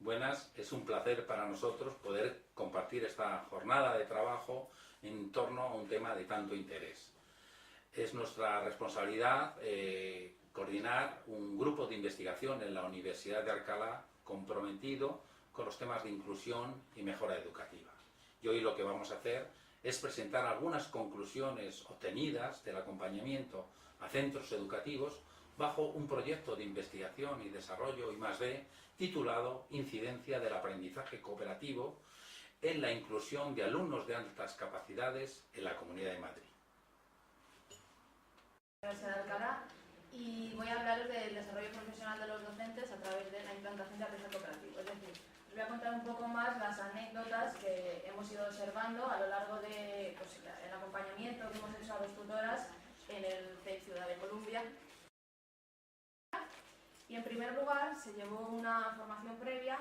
Buenas, es un placer para nosotros poder compartir esta jornada de trabajo en torno a un tema de tanto interés. Es nuestra responsabilidad coordinar un grupo de investigación en la Universidad de Alcalá comprometido con los temas de inclusión y mejora educativa. Y hoy lo que vamos a hacer es presentar algunas conclusiones obtenidas del acompañamiento a centros educativos bajo un proyecto de investigación y desarrollo I+D titulado Incidencia del aprendizaje cooperativo en la inclusión de alumnos de altas capacidades en la Comunidad de Madrid. Universidad de Alcalá, y voy a hablaros del desarrollo profesional de los docentes a través de la implantación de aprendizaje cooperativo. Es decir, os voy a contar un poco más las anécdotas que hemos ido observando a lo largo de el acompañamiento que hemos hecho a dos tutoras en el CEIP Ciudad de Columbia. Y en primer lugar se llevó una formación previa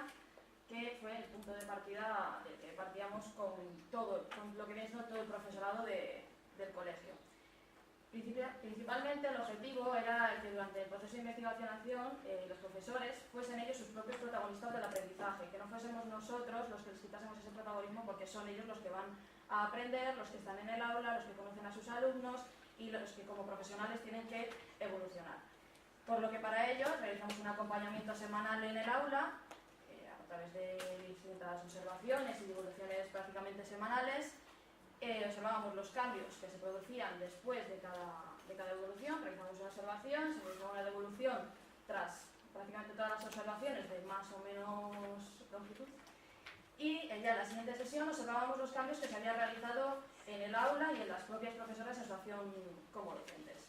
que fue el punto de partida del que partíamos con lo que viene siendo todo el profesorado del colegio. Principalmente el objetivo era que durante el proceso de investigación los profesores fuesen ellos sus propios protagonistas del aprendizaje, que no fuésemos nosotros los que les quitásemos ese protagonismo, porque son ellos los que van a aprender, los que están en el aula, los que conocen a sus alumnos y los que como profesionales tienen que evolucionar. Por lo que para ello realizamos un acompañamiento semanal en el aula a través de distintas observaciones y divulgaciones prácticamente semanales. Observábamos los cambios que se producían después de cada evolución, realizamos una observación, se realizaba una devolución tras prácticamente todas las observaciones de más o menos longitud, y ya en la siguiente sesión observábamos los cambios que se habían realizado en el aula y en las propias profesoras en su acción como docentes.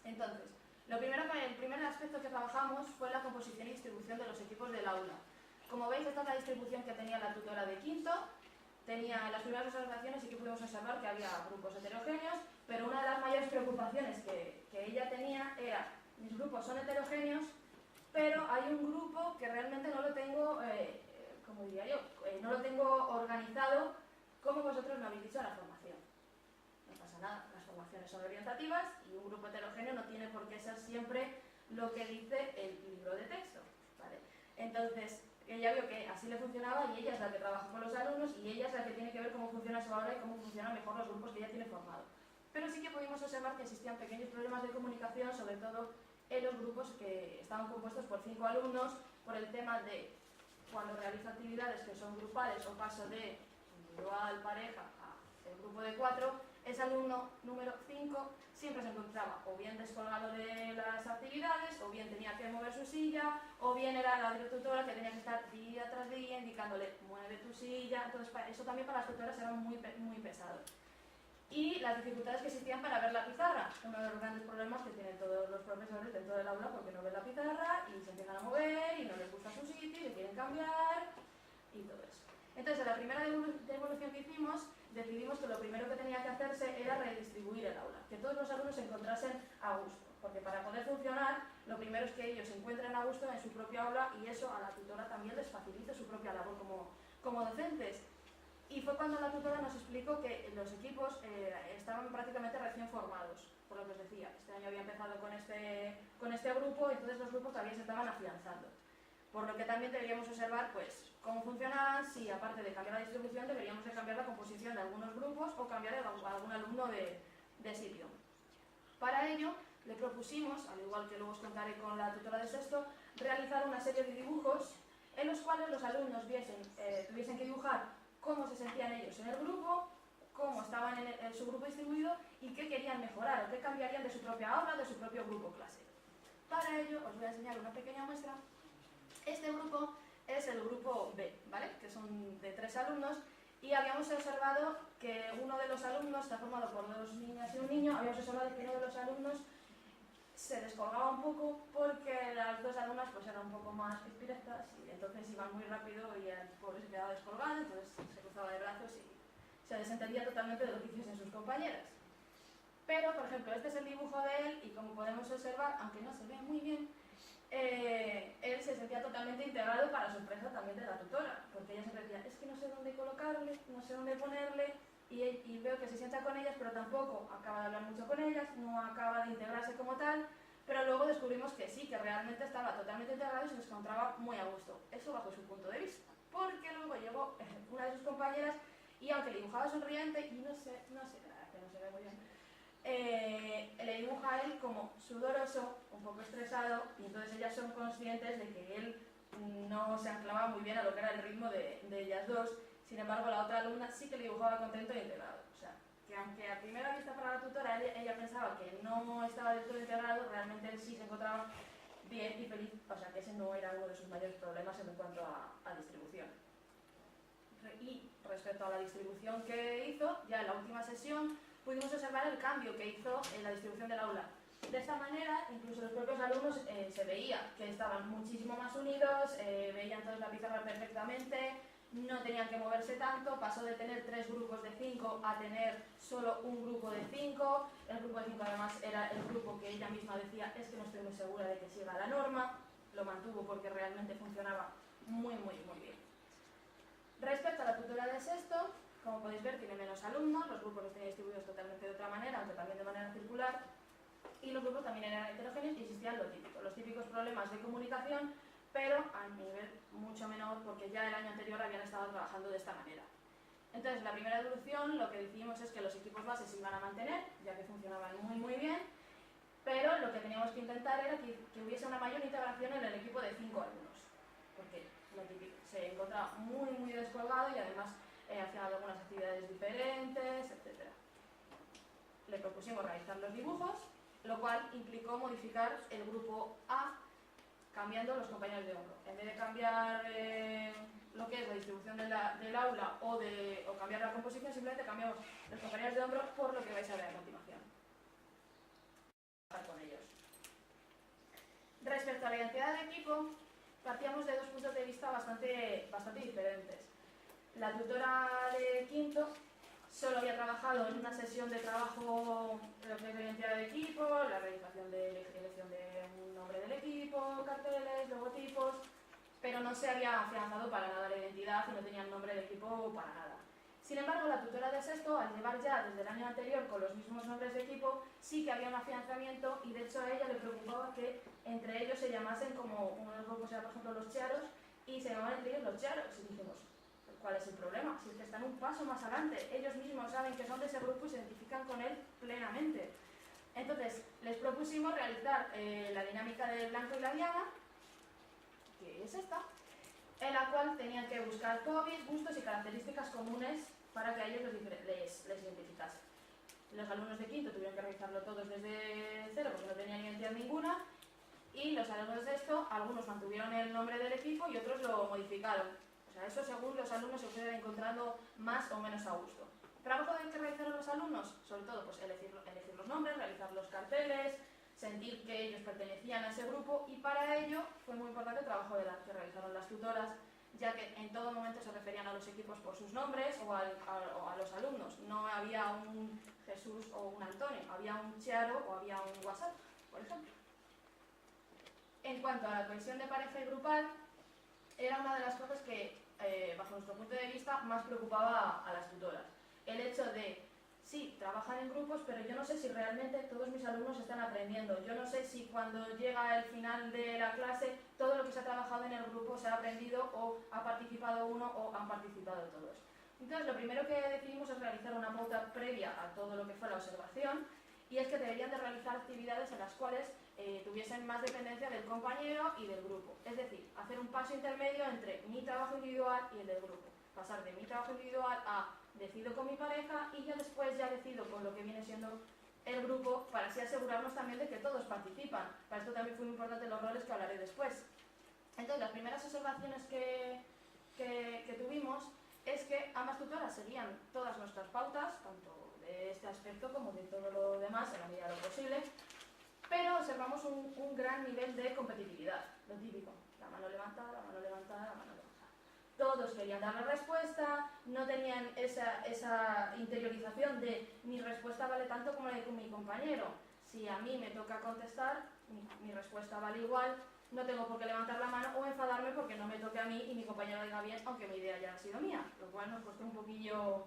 Entonces, el primer aspecto que trabajamos fue la composición y distribución de los equipos del aula. Como veis, esta es la distribución que tenía la tutora de quinto. Tenía en las primeras observaciones sí que pudimos observar que había grupos heterogéneos, pero una de las mayores preocupaciones que ella tenía era: mis grupos son heterogéneos, pero hay un grupo que realmente no lo tengo, como diría yo, no lo tengo organizado como vosotros me habéis dicho en la formación. No pasa nada, las formaciones son orientativas y un grupo heterogéneo no tiene por qué ser siempre lo que dice el libro de texto, ¿vale? Entonces, ella vio que así le funcionaba y ella es la que trabaja con los alumnos y ella es la que tiene que ver cómo funciona su aula y cómo funcionan mejor los grupos que ella tiene formado. Pero sí que pudimos observar que existían pequeños problemas de comunicación, sobre todo en los grupos que estaban compuestos por 5 alumnos, por el tema de cuando realiza actividades que son grupales o paso de individual, pareja, a el grupo de 4, ese alumno número 5 siempre se encontraba o bien descolgado de las actividades, o bien tenía que mover su silla, o bien era la tutora que tenía que estar día tras día indicándole: mueve tu silla. Entonces eso también para las tutoras era muy pesado. Y las dificultades que existían para ver la pizarra, uno de los grandes problemas que tienen todos los profesores dentro del aula, porque no ven la pizarra y se empiezan a mover y no les gusta su sitio y se quieren cambiar y todo eso. Entonces, en la primera devolución que hicimos, decidimos que lo primero que tenía que hacerse era redistribuir el aula, que todos los alumnos se encontrasen a gusto, porque para poder funcionar, lo primero es que ellos se encuentren a gusto en su propia aula y eso a la tutora también les facilite su propia labor como docentes. Y fue cuando la tutora nos explicó que los equipos estaban prácticamente recién formados, por lo que os decía. Este año había empezado con este grupo, y entonces los grupos todavía se estaban afianzando. Por lo que también deberíamos observar pues cómo funcionaban, si aparte de cambiar la distribución deberíamos de cambiar la composición de algunos grupos o cambiar a algún alumno de sitio. Para ello le propusimos, al igual que luego os contaré con la tutora de sexto, realizar una serie de dibujos en los cuales los alumnos tuviesen que dibujar cómo se sentían ellos en el grupo, cómo estaban en su grupo distribuido y qué querían mejorar o qué cambiarían de su propia aula, de su propio grupo clase. Para ello os voy a enseñar una pequeña muestra. Este grupo es el grupo B, ¿vale? Que son de 3 alumnos, y habíamos observado que uno de los alumnos está formado por 2 niñas y un niño. Habíamos observado que uno de los alumnos se descolgaba un poco porque las 2 alumnas pues eran un poco más pispiretas y entonces iban muy rápido y el pobre se quedaba descolgado, entonces se cruzaba de brazos y se desentendía totalmente de lo que hiciesen sus compañeras. Pero, por ejemplo, este es el dibujo de él y como podemos observar, aunque no se ve muy bien, él se sentía totalmente integrado, para sorpresa también de la tutora, porque ella siempre decía: es que no sé dónde colocarle, no sé dónde ponerle, y veo que se sienta con ellas, pero tampoco acaba de hablar mucho con ellas, no acaba de integrarse como tal, pero luego descubrimos que sí, que realmente estaba totalmente integrado y se nos encontraba muy a gusto. Eso bajo su punto de vista. Porque luego llegó una de sus compañeras y aunque le dibujaba sonriente, y no sé, la verdad que no se ve muy bien, le dibuja a él como sudoroso, un poco estresado, y entonces ellas son conscientes de que él no se anclaba muy bien a lo que era el ritmo de ellas dos. Sin embargo, la otra alumna sí que le dibujaba contento y integrado. O sea, que aunque a primera vista para la tutora ella pensaba que no estaba del todo integrado, realmente él sí se encontraba bien y feliz, o sea que ese no era uno de sus mayores problemas en cuanto a distribución. Y respecto a la distribución que hizo, ya en la última sesión pudimos observar el cambio que hizo en la distribución del aula. De esta manera, incluso los propios alumnos se veía que estaban muchísimo más unidos, veían todos la pizarra perfectamente, no tenían que moverse tanto, pasó de tener 3 grupos de 5 a tener solo un grupo de 5. El grupo de 5 además era el grupo que ella misma decía, es que no estoy muy segura de que siga la norma, lo mantuvo porque realmente funcionaba muy bien. Respecto a la tutora de sexto, como podéis ver, tiene menos alumnos, los grupos los tenía distribuidos totalmente de otra manera, aunque también de manera circular, y los grupos también eran heterogéneos y existían los típicos problemas de comunicación, pero a nivel mucho menor porque ya el año anterior habían estado trabajando de esta manera. Entonces, la primera evolución lo que decidimos es que los equipos bases se iban a mantener, ya que funcionaban muy bien, pero lo que teníamos que intentar era que hubiese una mayor integración en el equipo de 5 alumnos, porque lo típico, se encontraba muy descolgado y además hacían algunas actividades diferentes, etc. Le propusimos realizar los dibujos, lo cual implicó modificar el grupo A cambiando los compañeros de hombro. En vez de cambiar lo que es la distribución del aula o cambiar la composición, simplemente cambiamos los compañeros de hombro por lo que vais a ver a continuación. Con ellos. Respecto a la identidad de equipo, partíamos de dos puntos de vista bastante diferentes. La tutora de quinto solo había trabajado en una sesión de trabajo lo que es la identidad de equipo, la realización de elección de un nombre del equipo, carteles, logotipos, pero no se había afianzado para nada la identidad y no tenía el nombre del equipo para nada. Sin embargo, la tutora de sexto, al llevar ya desde el año anterior con los mismos nombres de equipo, sí que había un afianzamiento y de hecho a ella le preocupaba que entre ellos se llamasen como uno de los grupos era por ejemplo los charos y se llamaban entre ellos los charos y dijimos, ¿cuál es el problema? Si es que están un paso más adelante, ellos mismos saben que son de ese grupo y se identifican con él plenamente. Entonces, les propusimos realizar la dinámica del blanco y la diana, que es esta, en la cual tenían que buscar hobbies, gustos y características comunes para que a ellos les identificase. Los alumnos de quinto tuvieron que realizarlo todos desde cero porque no tenían identidad ninguna y los alumnos de esto, algunos mantuvieron el nombre del equipo y otros lo modificaron. O sea, eso según los alumnos se fueran encontrando más o menos a gusto. ¿Trabajo de que realizaron los alumnos? Sobre todo, pues elegir los nombres, realizar los carteles, sentir que ellos pertenecían a ese grupo y para ello fue muy importante el trabajo que realizaron las tutoras, ya que en todo momento se referían a los equipos por sus nombres o a los alumnos. No había un Jesús o un Antonio, había un Chiaro o había un WhatsApp, por ejemplo. En cuanto a la cohesión de pareja y grupal, era una de las cosas que, bajo nuestro punto de vista, más preocupaba a las tutoras. El hecho de, sí, trabajan en grupos, pero yo no sé si realmente todos mis alumnos están aprendiendo. Yo no sé si cuando llega el final de la clase, todo lo que se ha trabajado en el grupo se ha aprendido o ha participado uno o han participado todos. Entonces, lo primero que decidimos es realizar una pauta previa a todo lo que fue la observación, y es que deberían de realizar actividades en las cuales tuviesen más dependencia del compañero y del grupo. Es decir, hacer un paso intermedio entre mi trabajo individual y el del grupo. Pasar de mi trabajo individual a decido con mi pareja y ya después ya decido con lo que viene siendo el grupo para así asegurarnos también de que todos participan. Para esto también fue muy importante los roles que hablaré después. Entonces, las primeras observaciones que tuvimos es que ambas tutoras seguían todas nuestras pautas, tanto de este aspecto como de todo lo demás, en la medida de lo posible, pero observamos un gran nivel de competitividad, lo típico, la mano levantada, la mano levantada, la mano levantada. Todos querían dar la respuesta, no tenían esa interiorización de mi respuesta vale tanto como la de mi compañero. Si a mí me toca contestar, mi respuesta vale igual, no tengo por qué levantar la mano o enfadarme porque no me toque a mí y mi compañero diga bien, aunque mi idea ya ha sido mía, lo cual nos costó un poquillo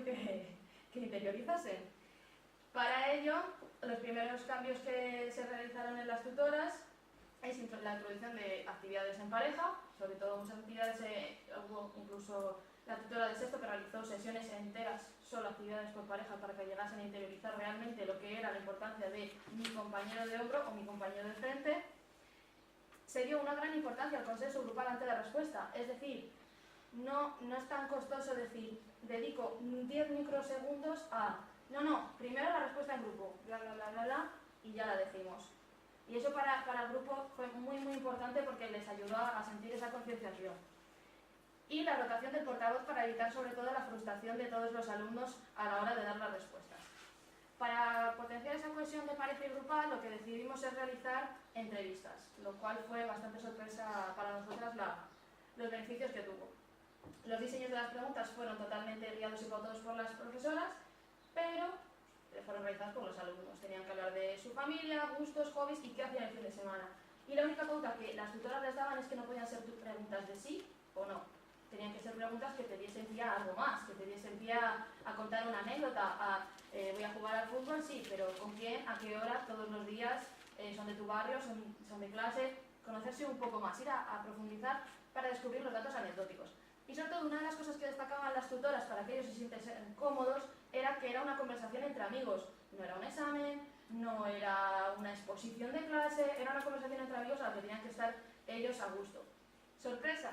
que interiorizasen. Para ello, los primeros cambios que se realizaron en las tutoras es la introducción de actividades en pareja, sobre todo muchas actividades, hubo incluso la tutora de sexto que realizó sesiones enteras, solo actividades por pareja, para que llegasen a interiorizar realmente lo que era la importancia de mi compañero de hombro o mi compañero de frente. Se dio una gran importancia al consenso grupal ante la respuesta, es decir, no es tan costoso decir, dedico 10 microsegundos a, no, primero la respuesta en grupo, bla, bla, bla, bla, bla, y ya la decimos. Y eso para el grupo fue muy importante porque les ayudó a sentir esa concienciación. Y la rotación del portavoz para evitar sobre todo la frustración de todos los alumnos a la hora de dar las respuestas. Para potenciar esa cohesión de pareja y grupal, lo que decidimos es realizar entrevistas, lo cual fue bastante sorpresa para nosotras los beneficios que tuvo. Los diseños de las preguntas fueron totalmente guiados y pautados por las profesoras, pero fueron realizadas por los alumnos. Tenían que hablar de su familia, gustos, hobbies y qué hacían el fin de semana. Y la única pauta que las tutoras les daban es que no podían ser preguntas de sí o no. Tenían que ser preguntas que te diesen pie a algo más, que te diesen pie a contar una anécdota, voy a jugar al fútbol, sí, pero ¿con quién? ¿A qué hora? Todos los días, son de tu barrio, son de clase, conocerse un poco más, ir a profundizar para descubrir los datos anecdóticos. Y sobre todo, una de las cosas que destacaban las tutoras para que ellos se sienten cómodos era que era una conversación entre amigos. No era un examen, no era una exposición de clase, era una conversación entre amigos a la que tenían que estar ellos a gusto. Sorpresa,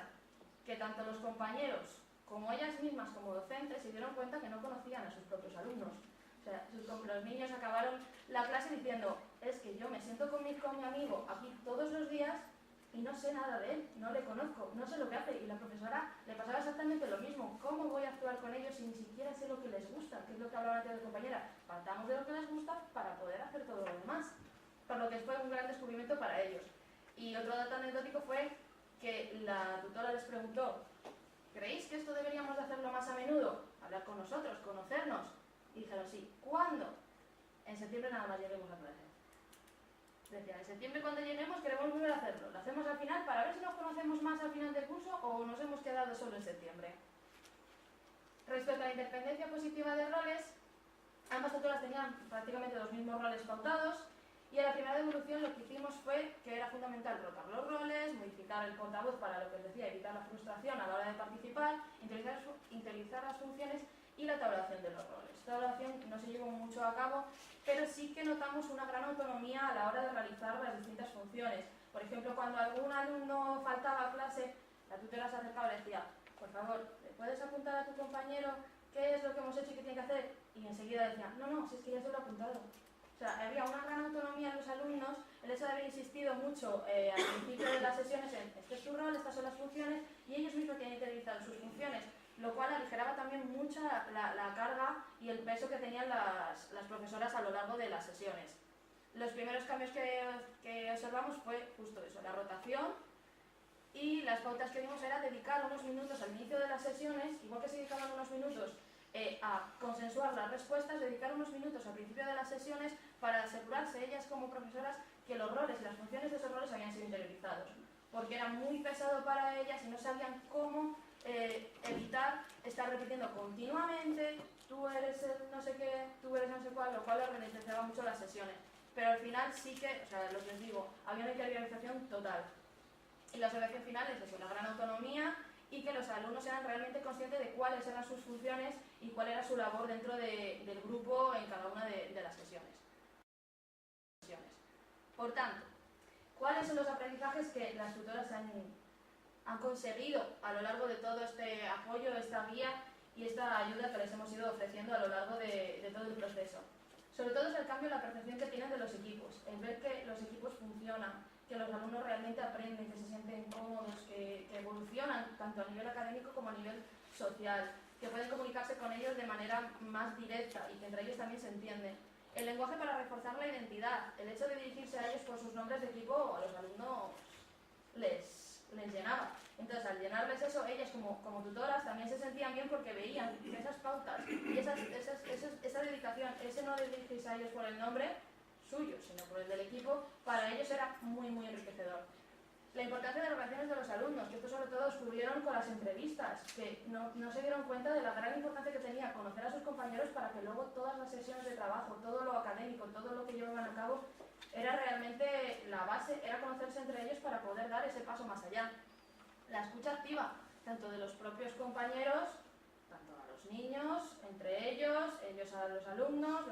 que tanto los compañeros como ellas mismas como docentes se dieron cuenta que no conocían a sus propios alumnos. O sea, los niños acabaron la clase diciendo, es que yo me siento con mi amigo aquí todos los días y no sé nada de él, no le conozco, no sé lo que hace. Y la profesora le pasaba exactamente lo mismo. ¿Cómo voy a actuar con ellos si ni siquiera sé lo que les gusta? Que es lo que hablaba antes de compañera. Partamos de lo que les gusta para poder hacer todo lo demás. Por lo que fue un gran descubrimiento para ellos. Y otro dato anecdótico fue que la tutora les preguntó, ¿creéis que esto deberíamos de hacerlo más a menudo? Hablar con nosotros, conocernos. Y dijeron, sí. ¿Cuándo? En septiembre nada más lleguemos a clase. Decían, en septiembre cuando lleguemos queremos volver a hacerlo. Lo hacemos al final para ver si nos conocemos más al final del curso o nos hemos quedado solo en septiembre. Respecto a la independencia positiva de roles, ambas tutoras tenían prácticamente los mismos roles pautados y en la primera devolución lo que hicimos fue que era fundamental rotar los roles, modificar el portavoz para lo que os decía, evitar la frustración a la hora de participar, interiorizar las funciones y la tabulación de los roles. Esta tabulación no se llevó mucho a cabo, pero sí que notamos una gran autonomía a la hora de realizar las distintas funciones. Por ejemplo, cuando algún alumno faltaba a clase, la tutora se acercaba y le decía, por favor, ¿le puedes apuntar a tu compañero qué es lo que hemos hecho y qué tiene que hacer? Y enseguida decía, no, si es que ya se lo he apuntado. O sea, había una gran autonomía en los alumnos, el hecho de haber insistido mucho al principio de las sesiones en este es tu rol, estas son las funciones, y ellos mismos tienen interiorizado sus funciones, lo cual aligeraba también mucho la carga y el peso que tenían las profesoras a lo largo de las sesiones. Los primeros cambios que observamos fue justo eso, la rotación, y las pautas que dimos era dedicar unos minutos al inicio de las sesiones, igual que se dedicaban unos minutos a consensuar las respuestas, dedicar unos minutos al principio de las sesiones para asegurarse ellas como profesoras que los roles y las funciones de esos roles habían sido interiorizados, porque era muy pesado para ellas y no sabían cómo evitar estar repitiendo continuamente, tú eres el no sé qué, tú eres no sé cuál, lo cual les ralentizaba mucho las sesiones. Pero al final sí que, o sea, lo que os digo, había una interiorización total. Y la observación final es eso, la gran autonomía y que los alumnos eran realmente conscientes de cuáles eran sus funciones y cuál era su labor dentro del grupo en cada una de las sesiones. Por tanto, ¿cuáles son los aprendizajes que las tutoras han conseguido a lo largo de todo este apoyo, esta guía y esta ayuda que les hemos ido ofreciendo a lo largo de todo el proceso? Sobre todo es el cambio en la percepción que tienen de los equipos, el ver que los equipos funcionan, que los alumnos realmente aprenden, que se sienten cómodos, que evolucionan tanto a nivel académico como a nivel social, que pueden comunicarse con ellos de manera más directa y que entre ellos también se entienden. El lenguaje para reforzar la identidad, el hecho de dirigirse a ellos por sus nombres de equipo a los alumnos les llenaba. Entonces, al llenarles eso, ellas como tutoras también se sentían bien porque veían que esas pautas y esa dedicación, ese no de dirigirse a ellos por el nombre suyo, sino por el del equipo, para ellos era muy enriquecedor. La importancia de las relaciones de los alumnos, que esto sobre todo descubrieron con las entrevistas, que no se dieron cuenta de la gran importancia que tenía conocer a sus compañeros para que luego todas las sesiones de trabajo, todo lo académico, todo lo que llevaban a cabo, era realmente la base, era conocerse entre ellos para poder dar ese paso más allá. La escucha activa, tanto de los propios compañeros, tanto a los niños, entre ellos a los alumnos,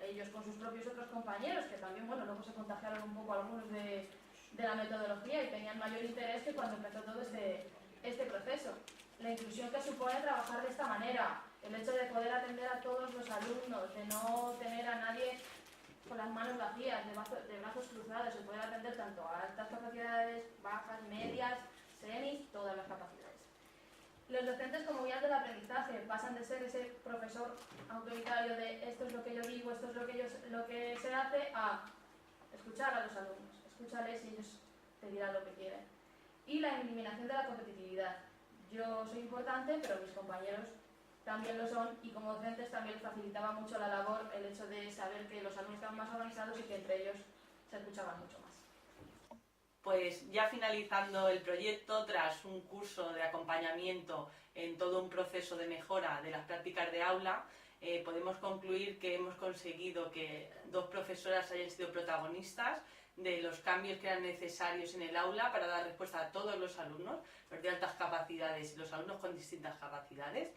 ellos con sus propios otros compañeros, que también, bueno, luego se contagiaron un poco algunos de la metodología y tenían mayor interés que cuando empezó todo este proceso. La inclusión que supone trabajar de esta manera, el hecho de poder atender a todos los alumnos, de no tener a nadie con las manos vacías, de brazos cruzados, se puede atender tanto a altas capacidades, bajas, medias, semis, todas las capacidades. Los docentes como guías del aprendizaje pasan de ser ese profesor autoritario de esto es lo que yo digo, esto es lo que se hace, a escuchar a los alumnos, escúchales y ellos te dirán lo que quieren. Y la eliminación de la competitividad. Yo soy importante, pero mis compañeros también lo son, y como docentes también les facilitaba mucho la labor el hecho de saber que los alumnos estaban más organizados y que entre ellos se escuchaban mucho más. Pues ya finalizando el proyecto, tras un curso de acompañamiento en todo un proceso de mejora de las prácticas de aula, podemos concluir que hemos conseguido que 2 profesoras hayan sido protagonistas de los cambios que eran necesarios en el aula para dar respuesta a todos los alumnos, los de altas capacidades y los alumnos con distintas capacidades,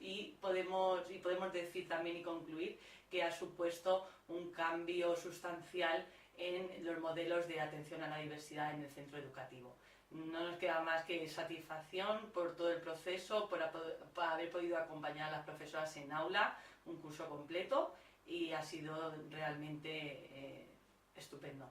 y podemos decir también y concluir que ha supuesto un cambio sustancial en los modelos de atención a la diversidad en el centro educativo. No nos queda más que satisfacción por todo el proceso, por haber podido acompañar a las profesoras en aula, un curso completo, y ha sido realmente estupendo.